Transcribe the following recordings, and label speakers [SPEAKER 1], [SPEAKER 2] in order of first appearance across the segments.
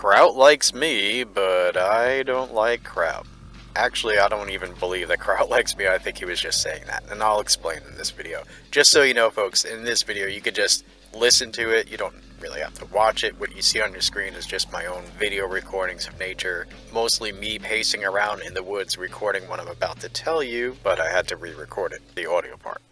[SPEAKER 1] Kraut likes me, but I don't like Kraut. Actually, I don't even believe that Kraut likes me. I think he was just saying that, and I'll explain in this video. Just so you know, folks, in this video, you could just listen to it. You don't really have to watch it. What you see on your screen is just my own video recordings of nature. Mostly me pacing around in the woods recording what I'm about to tell you, but I had to re-record it, the audio part.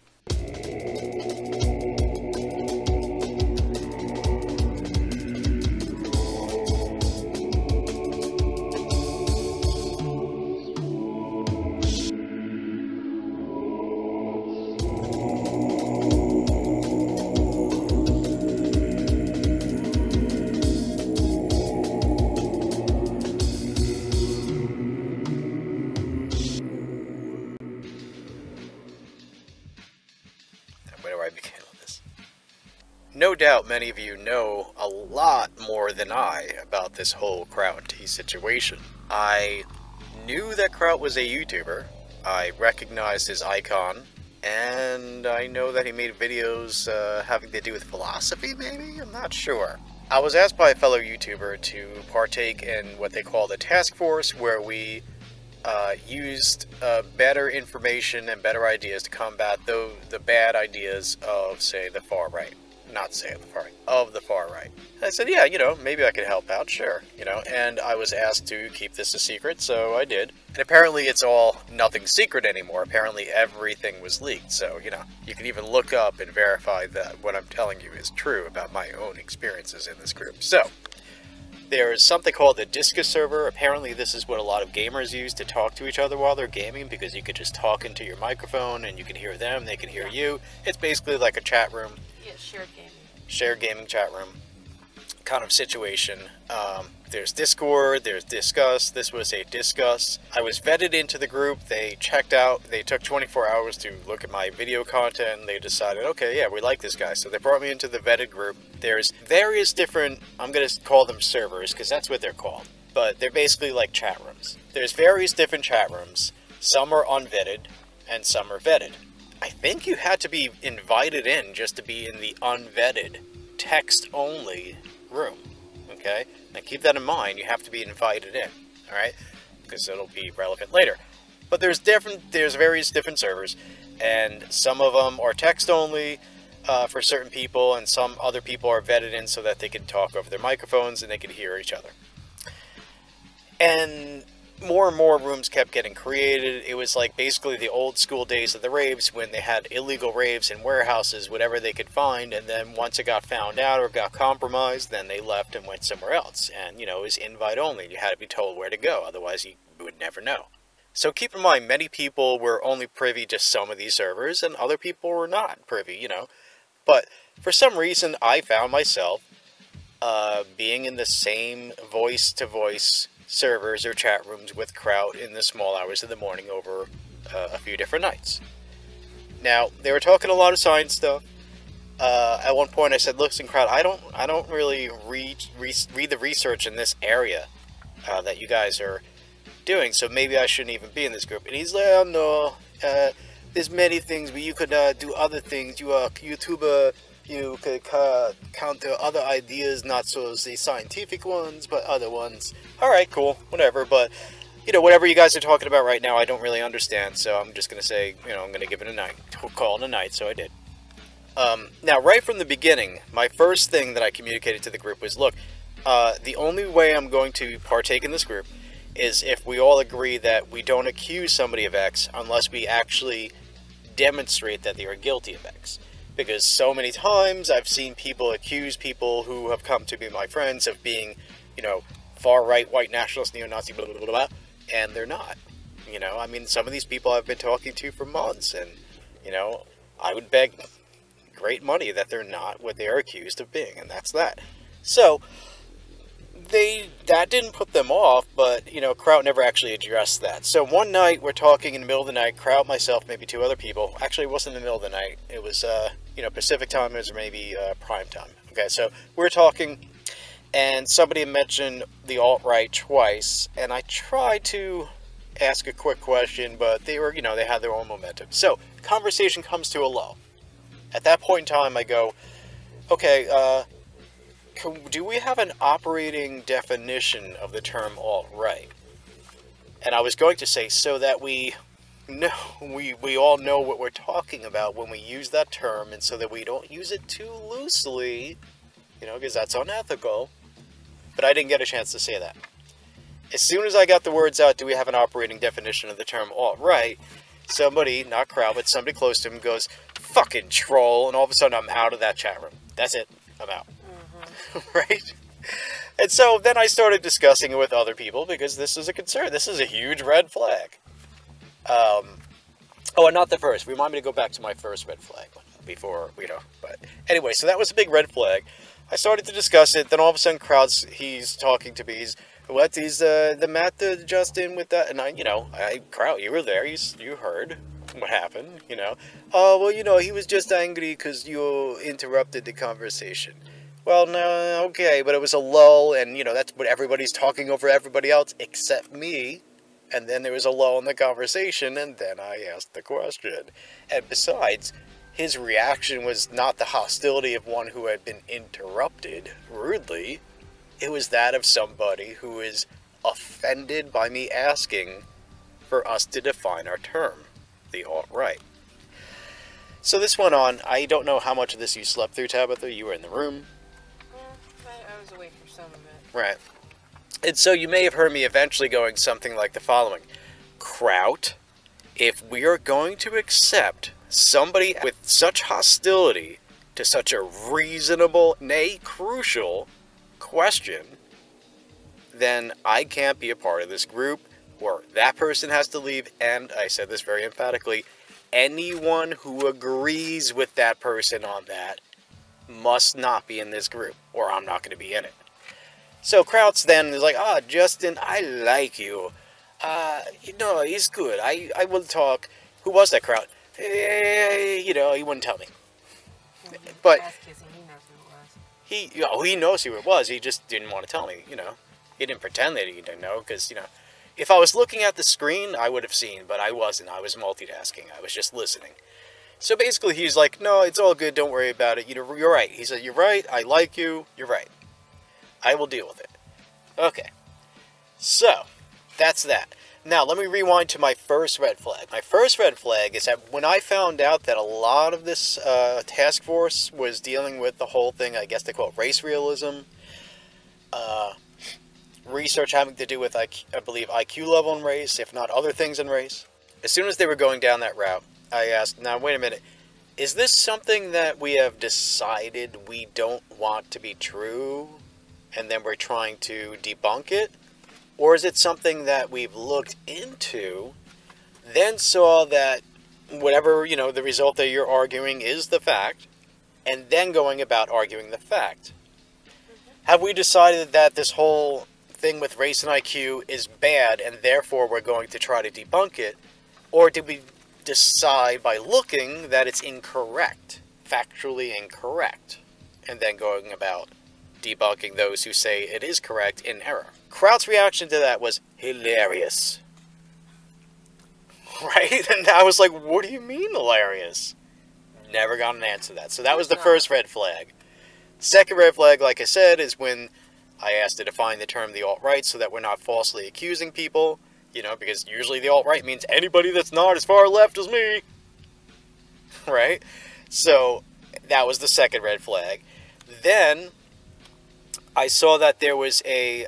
[SPEAKER 1] Where do I begin with this? No doubt many of you know a lot more than I about this whole Kraut situation. I knew that Kraut was a YouTuber, I recognized his icon, and I know that he made videos having to do with philosophy, maybe? I'm not sure. I was asked by a fellow YouTuber to partake in what they call the task force, where we used better information and better ideas to combat the bad ideas of, say, the far right. Not say the far right, of the far right. And I said, yeah, maybe I could help out, sure, and I was asked to keep this a secret, so I did. And apparently it's all nothing secret anymore. Apparently everything was leaked, so, you can even look up and verify that what I'm telling you is true about my own experiences in this group. So, there is something called the Discus server. Apparently this is what a lot of gamers use to talk to each other while they're gaming, because you could just talk into your microphone and you can hear them, they can hear you. It's basically like a chat room.
[SPEAKER 2] Yeah, shared gaming.
[SPEAKER 1] Shared gaming chat room kind of situation. There's Discord, there's Discuss. This was a Discuss. I was vetted into the group. They checked out. They took 24 hours to look at my video content, and they decided, okay, yeah, we like this guy. So they brought me into the vetted group. There's various different, I'm going to call them servers, because that's what they're called. But they're basically like chat rooms. There's various different chat rooms. Some are unvetted, and some are vetted. I think you had to be invited in just to be in the unvetted, text-only room. Okay? Now keep that in mind, you have to be invited in, alright? Because it'll be relevant later. But there's various different servers, and some of them are text-only for certain people, and some other people are vetted in so that they can talk over their microphones and they can hear each other. And more rooms kept getting created. It was like basically the old school days of the raves, when they had illegal raves in warehouses, whatever they could find, and then once it got found out or got compromised, then they left and went somewhere else. And, it was invite only. You had to be told where to go, otherwise you would never know. So keep in mind, many people were only privy to some of these servers, and other people were not privy, But for some reason, I found myself being in the same voice-to-voice servers or chat rooms with Kraut in the small hours of the morning over a few different nights. Now, they were talking a lot of science stuff. At one point I said, listen, Kraut, I don't really read the research in this area that you guys are doing, so maybe I shouldn't even be in this group. And he's like, oh no, there's many things, but you could do other things. You are a YouTuber. You could counter other ideas, not so the scientific ones, but other ones. Alright, cool, whatever, but, whatever you guys are talking about right now, I don't really understand, so I'm just going to say, I'm going to give it a night, call it a night, so I did. Now, right from the beginning, my first thing that I communicated to the group was, look, the only way I'm going to partake in this group is if we all agree that we don't accuse somebody of X unless we actually demonstrate that they are guilty of X. Because so many times I've seen people accuse people who have come to be my friends of being, far-right, white nationalist, neo-Nazi, blah, blah, blah, blah, and they're not. I mean, some of these people I've been talking to for months, and, I would beg great money that they're not what they are accused of being, and that's that. So, that didn't put them off, but, Kraut never actually addressed that. So one night, we're talking in the middle of the night, Kraut, myself, maybe two other people. Actually, it wasn't in the middle of the night. It was, Pacific time, or maybe prime time. Okay, so we're talking, and somebody mentioned the alt-right twice, and I tried to ask a quick question, but they were, they had their own momentum. So, conversation comes to a lull. At that point in time, I go, okay, do we have an operating definition of the term alt-right? And I was going to say, so that we all know what we're talking about when we use that term, and so that we don't use it too loosely, because that's unethical. But I didn't get a chance to say that. As soon as I got the words out, do we have an operating definition of the term alt-right, somebody, not Kraut, but somebody close to him goes, fucking troll, and all of a sudden I'm out of that chat room. That's it. I'm out. Right? And so then I started discussing it with other people, because this is a concern. This is a huge red flag. Oh, and not the first. Remind me to go back to my first red flag before, but anyway, so that was a big red flag. I started to discuss it, then all of a sudden he's talking to me, he's the math Justin with that, and Kraut, you were there, you heard what happened, Oh, well, he was just angry because you interrupted the conversation. Well, no, okay, but it was a lull, and, that's what everybody's talking over everybody else except me. And then there was a lull in the conversation, and then I asked the question. And besides, his reaction was not the hostility of one who had been interrupted rudely. It was that of somebody who is offended by me asking for us to define our term, the alt-right. So this went on. I don't know how much of this you slept through, Tabitha. You were in the room.
[SPEAKER 2] I was awake for some of it.
[SPEAKER 1] Right. And so you may have heard me eventually going something like the following. Kraut, if we are going to accept somebody with such hostility to such a reasonable, nay, crucial question, then I can't be a part of this group, or that person has to leave, and I said this very emphatically, anyone who agrees with that person on that must not be in this group, or I'm not going to be in it. So Kraut's then is like, Justin, I like you. He's good. I will talk. Who was that Kraut? He wouldn't tell me. But he knows who it was. He just didn't want to tell me, He didn't pretend that he didn't know, because, if I was looking at the screen, I would have seen, but I wasn't. I was multitasking. I was just listening. So basically, he's like, no, it's all good. Don't worry about it. You're right. He said, you're right. I like you. You're right. I will deal with it. Okay. So, that's that. Now, let me rewind to my first red flag. My first red flag is that when I found out that a lot of this task force was dealing with the whole thing, I guess they call it race realism, research having to do with, I believe, IQ level in race, if not other things in race. As soon as they were going down that route, I asked, now, wait a minute, is this something that we have decided we don't want to be true, and then we're trying to debunk it? Or is it something that we've looked into, then saw that whatever, the result that you're arguing is the fact, and then going about arguing the fact? Have we decided that this whole thing with race and IQ is bad, and therefore we're going to try to debunk it? Or did we decide by looking that it's incorrect, factually incorrect, and then going about debunking those who say it is correct in error? Kraut's reaction to that was hilarious. Right? And I was like, what do you mean hilarious? Never got an answer to that. So that was the first red flag. Second red flag, like I said, is when I asked to define the term the alt-right so that we're not falsely accusing people, because usually the alt-right means anybody that's not as far left as me. Right? So that was the second red flag. Then I saw that there was a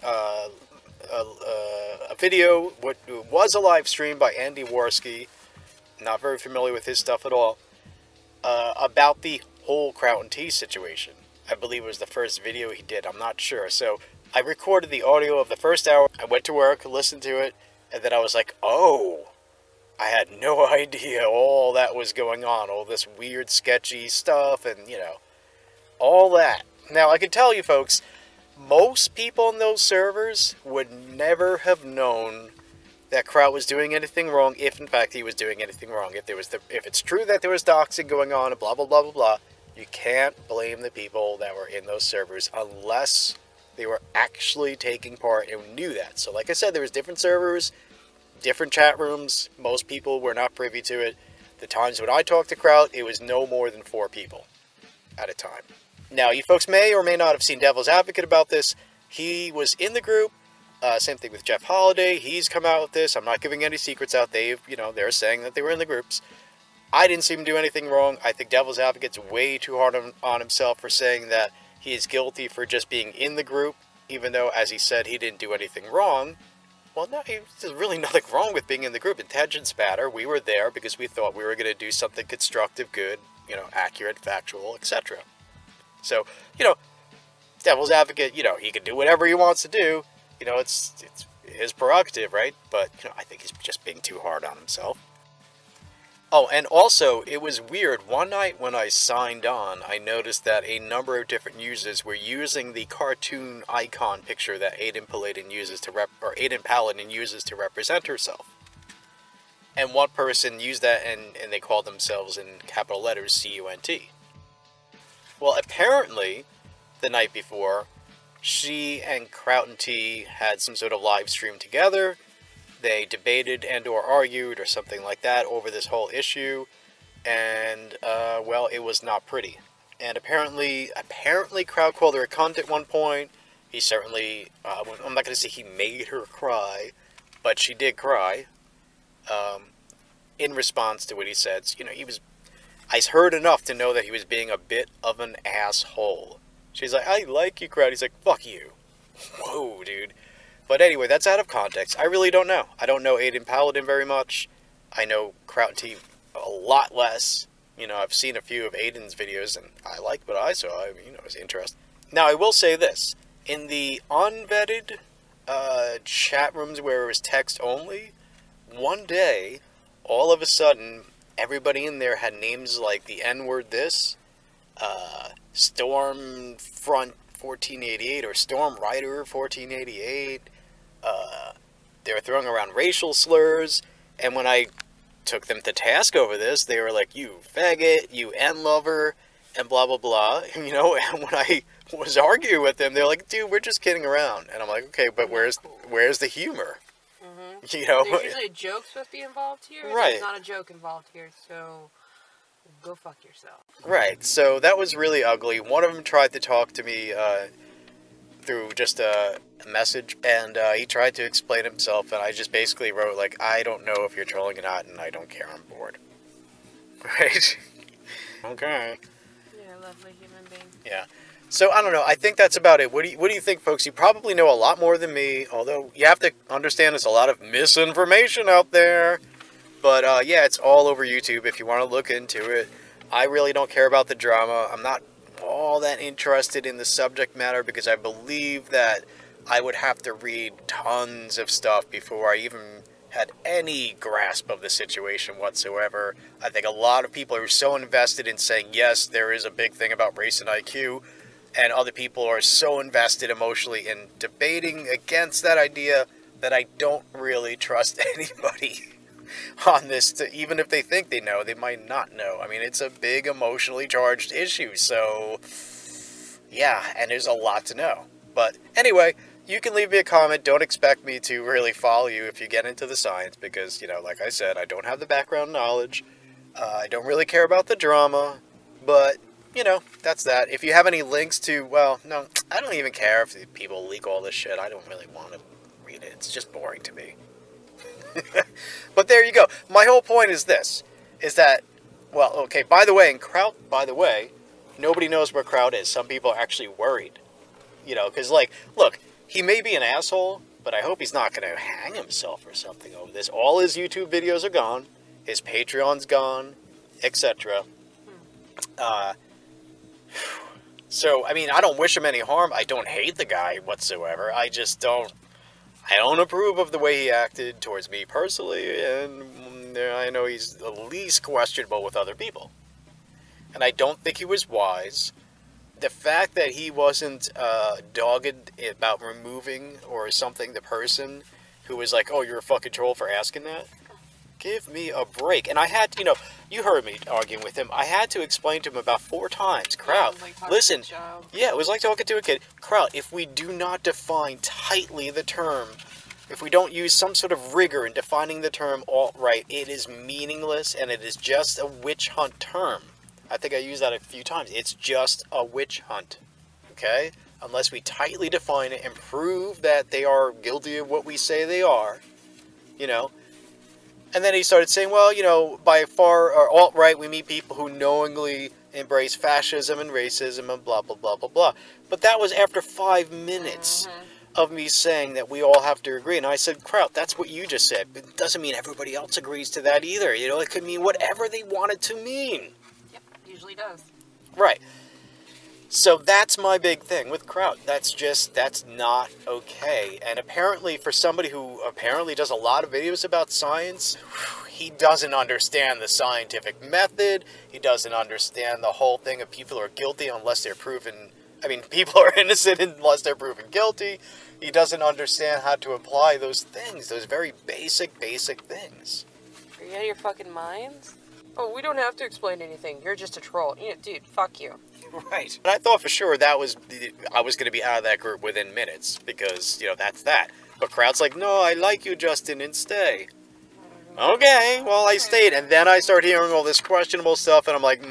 [SPEAKER 1] video, what was a live stream by Andy Worski, not very familiar with his stuff at all, about the whole Kraut and T situation. I believe it was the first video he did, I'm not sure. So I recorded the audio of the first hour, I went to work, listened to it, and then I was like, oh, I had no idea all that was going on, all this weird, sketchy stuff, and, all that. Now, I can tell you, folks, most people in those servers would never have known that Kraut was doing anything wrong, if in fact he was doing anything wrong. If it's true that there was doxing going on and blah, blah, blah, blah, blah, you can't blame the people that were in those servers unless they were actually taking part and knew that. So like I said, there was different servers, different chat rooms. Most people were not privy to it. The times when I talked to Kraut, it was no more than 4 people at a time. Now, you folks may or may not have seen Devil's Advocate about this. He was in the group. Same thing with Jeff Holiday. He's come out with this. I'm not giving any secrets out. They're saying that they were in the groups. I didn't see him do anything wrong. I think Devil's Advocate's way too hard on himself for saying that he is guilty for just being in the group, even though, as he said, he didn't do anything wrong. Well, no, there's really nothing wrong with being in the group. Intentions matter. We were there because we thought we were going to do something constructive, good, accurate, factual, etc. So, Devil's Advocate, he can do whatever he wants to do. It's his prerogative, right? But, I think he's just being too hard on himself. Oh, and also, it was weird. One night when I signed on, I noticed that a number of different users were using the cartoon icon picture that Aiden Paladin uses to represent herself. And one person used that, and they called themselves in capital letters CUNT. Well, apparently, the night before, she and Kraut and T had some sort of live stream together. They debated and or argued or something like that over this whole issue. And, well, it was not pretty. And apparently Kraut called her a cunt at one point. He certainly, I'm not going to say he made her cry, but she did cry. In response to what he said. I heard enough to know that he was being a bit of an asshole. She's like, I like you, Kraut. He's like, fuck you. Whoa, dude. But anyway, that's out of context. I really don't know. I don't know Aiden Paladin very much. I know Kraut and T a lot less. I've seen a few of Aiden's videos, and I liked what I saw. It was interesting. Now, I will say this. In the unvetted chat rooms where it was text only, one day, all of a sudden, everybody in there had names like the N-word this, Stormfront 1488 or Storm Rider 1488. They were throwing around racial slurs, and when I took them to task over this, they were like, you faggot, you N-lover, and blah, blah, blah. And when I was arguing with them, they're like, dude, we're just kidding around. And I'm like, okay, but where's the humor?
[SPEAKER 2] Mm-hmm. There's usually a joke supposed to be involved here.
[SPEAKER 1] Right.
[SPEAKER 2] There's not a joke involved here, so go fuck yourself.
[SPEAKER 1] Right, so that was really ugly. One of them tried to talk to me through just a message, and he tried to explain himself, and I just basically wrote, like, I don't know if you're trolling or not, and I don't care, I'm bored. Right? Okay.
[SPEAKER 2] Yeah, lovely human being.
[SPEAKER 1] Yeah. So, I don't know, I think that's about it. What do you think, folks? You probably know a lot more than me, although you have to understand there's a lot of misinformation out there. But, yeah, it's all over YouTube if you want to look into it. I really don't care about the drama. I'm not all that interested in the subject matter because I believe that I would have to read tons of stuff before I even had any grasp of the situation whatsoever. I think a lot of people are so invested in saying, yes, there is a big thing about race and IQ, and other people are so invested emotionally in debating against that idea that I don't really trust anybody on this. Even if they think they know, they might not know. I mean, it's a big emotionally charged issue, so yeah, and there's a lot to know. But anyway, you can leave me a comment. Don't expect me to really follow you if you get into the science, because, like I said, I don't have the background knowledge. I don't really care about the drama, but, that's that. If you have any links to, well, no, I don't even care if people leak all this shit. I don't really want to read it. It's just boring to me. But there you go. My whole point is this, is that, well, okay, by the way, and Kraut, nobody knows where Kraut is. Some people are actually worried, because, like, look, he may be an asshole, but I hope he's not going to hang himself or something over this. All his YouTube videos are gone. His Patreon's gone, etc. So, I mean, I don't wish him any harm. I don't hate the guy whatsoever. I just don't approve of the way he acted towards me personally, and I know he's the least questionable with other people. And I don't think he was wise. The fact that he wasn't dogged about removing or something the person who was like, oh, you're a fucking troll for asking that? Give me a break. And I had to, you heard me arguing with him. I had to explain to him about 4 times. Kraut, listen. Yeah, it was like talking to a kid. Kraut, if we do not define tightly the term, if we don't use some sort of rigor in defining the term alt-right, it is meaningless and it is just a witch hunt term. I think I used that a few times. It's just a witch hunt, okay? Unless we tightly define it and prove that they are guilty of what we say they are, you know. And then he started saying, well, you know, by far, or alt-right, we meet people who knowingly embrace fascism and racism and blah, blah, blah, blah, blah. But that was after 5 minutes of me saying that we all have to agree. And I said, Kraut, that's what you just said. It doesn't mean everybody else agrees to that either. You know, it could mean whatever they want it to mean.
[SPEAKER 2] Yep, usually does.
[SPEAKER 1] Right. So that's my big thing with Kraut. That's not okay. And apparently for somebody who apparently does a lot of videos about science, he doesn't understand the scientific method. He doesn't understand the whole thing of people are guilty unless they're proven, people are innocent unless they're proven guilty. He doesn't understand how to apply those things, those very basic things.
[SPEAKER 2] Are you out of your fucking minds? Oh, we don't have to explain anything. You're just a troll. Yeah, dude, fuck you.
[SPEAKER 1] Right. And I thought for sure I was going to be out of that group within minutes because, you know, that's that. But Kraut's like, no, I like you, Justin, and stay. Okay, well, I stayed. And then I started hearing all this questionable stuff, and I'm like,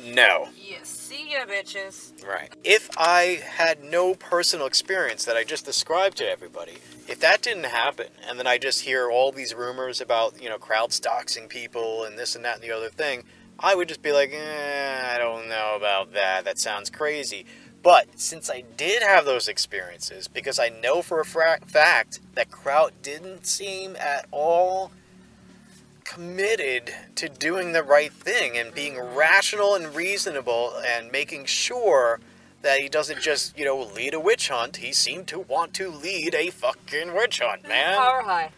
[SPEAKER 1] no.
[SPEAKER 2] Yeah, see ya, bitches.
[SPEAKER 1] Right. If I had no personal experience that I just described to everybody, if that didn't happen, and then I just hear all these rumors about, you know, Kraut's doxing people and this and that and the other thing, I would just be like, I don't know about that. That sounds crazy. But since I did have those experiences, because I know for a fact that Kraut didn't seem at all committed to doing the right thing and being rational and reasonable and making sure that he doesn't just, you know, lead a witch hunt. He seemed to want to lead a fucking witch hunt, man.
[SPEAKER 2] Power high.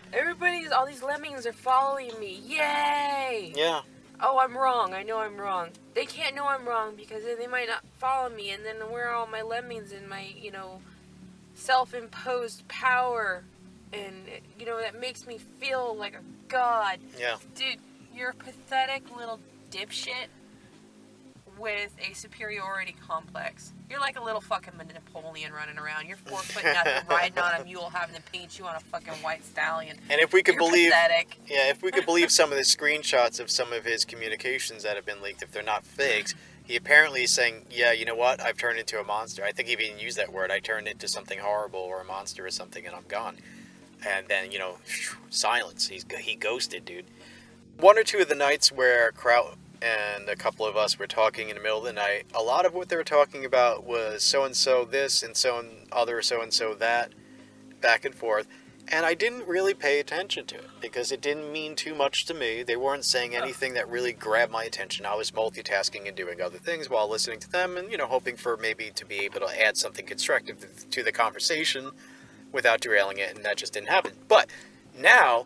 [SPEAKER 2] All these lemmings are following me. Yay!
[SPEAKER 1] Yeah.
[SPEAKER 2] Oh, I'm wrong. I know I'm wrong. They can't know I'm wrong because they might not follow me, and then where are all my lemmings and my, you know, self-imposed power, and, you know, that makes me feel like a god.
[SPEAKER 1] Yeah.
[SPEAKER 2] Dude, you're a pathetic little dipshit with a superiority complex. You're like a little fucking Napoleon running around. You're 4 foot nothing, riding on a mule, having to paint you on a fucking white stallion.
[SPEAKER 1] And if we could believe,
[SPEAKER 2] pathetic.
[SPEAKER 1] Yeah, if we could believe some of the screenshots of some of his communications that have been leaked, if they're not faked, he apparently is saying, yeah, you know what, I've turned into a monster. I think he even used that word. I turned into something horrible or a monster or something, and I'm gone. And then, you know, silence. He ghosted, dude. One or two of the nights where Kraut and a couple of us were talking in the middle of the night, a lot of what they were talking about was so-and-so this and so-and-so that, back and forth. And I didn't really pay attention to it because it didn't mean too much to me. They weren't saying anything that really grabbed my attention. I was multitasking and doing other things while listening to them and, you know, hoping for maybe to be able to add something constructive to the conversation without derailing it, and that just didn't happen. But now,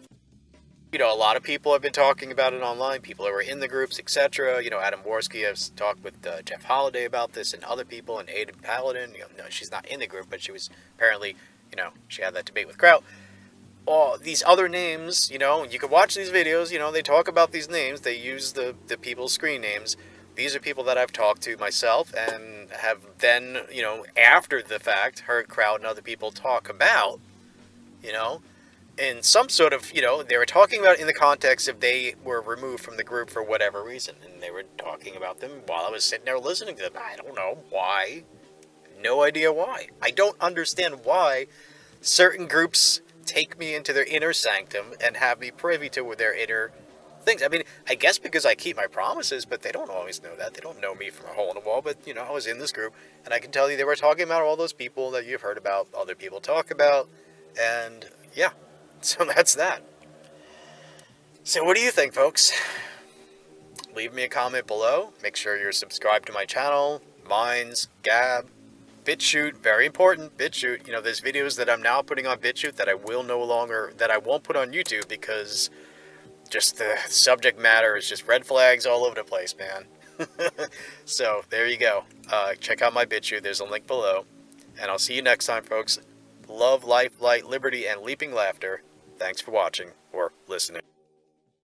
[SPEAKER 1] you know, a lot of people have been talking about it online, people who are in the groups, etc. You know, Adam Worski has talked with Jeff Holiday about this and other people, and Aiden Paladin. You know, no, she's not in the group, but she was apparently, you know, she had that debate with Kraut. All these other names, you know, you can watch these videos, you know, they talk about these names, they use the people's screen names. These are people that I've talked to myself and have then, you know, after the fact, heard Kraut and other people talk about, you know, in some sort of, you know, they were talking about it in the context of they were removed from the group for whatever reason, and they were talking about them while I was sitting there listening to them. I don't know why. No idea why. I don't understand why certain groups take me into their inner sanctum and have me privy to their inner things. I mean, I guess because I keep my promises, but they don't always know that. They don't know me from a hole in the wall, but, you know, I was in this group, and I can tell you they were talking about all those people that you've heard about, other people talk about, and, yeah. So that's that. So what do you think, folks? Leave me a comment below. Make sure you're subscribed to my channel, Minds, Gab, Bitchute, very important, Bitchute. You know, there's videos that I'm now putting on Bitchute that I won't put on YouTube because just the subject matter is just red flags all over the place, man. So, there you go. Check out my Bitchute. There's a link below. And I'll see you next time, folks. Love, life, light, liberty, and leaping laughter. Thanks for watching or listening.